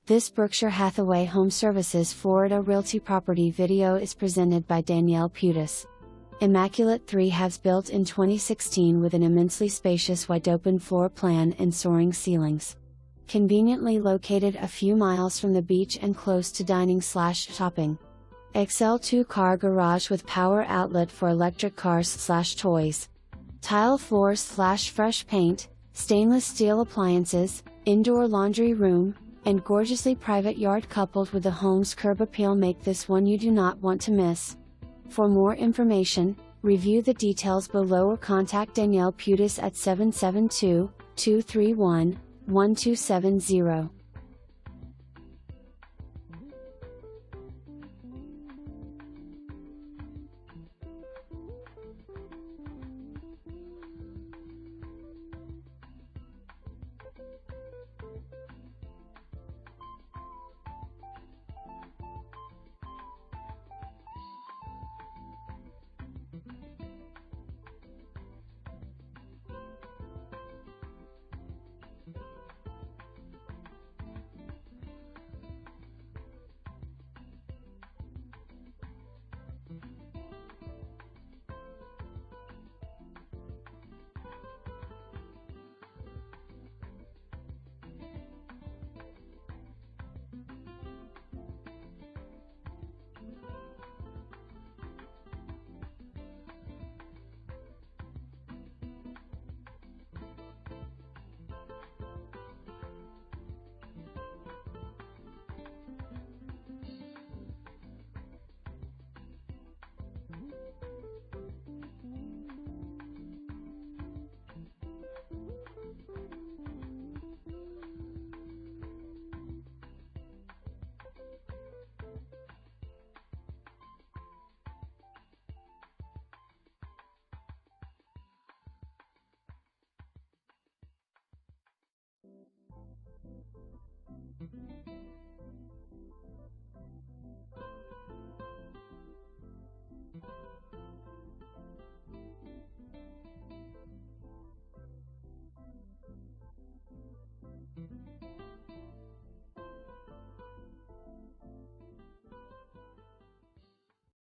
This Berkshire Hathaway HomeServices Florida Realty property video is presented by Danielle Putis. Immaculate 3 halves built in 2016 with an immensely spacious wide-open floor plan and soaring ceilings. Conveniently located a few miles from the beach and close to dining/shopping. XL 2-car garage with power outlet for electric cars/toys. Tile floors/fresh paint, stainless steel appliances, indoor laundry room, and gorgeously private yard coupled with the home's curb appeal make this one you do not want to miss. For more information, review the details below or contact Danielle Putis at 772-231-1270.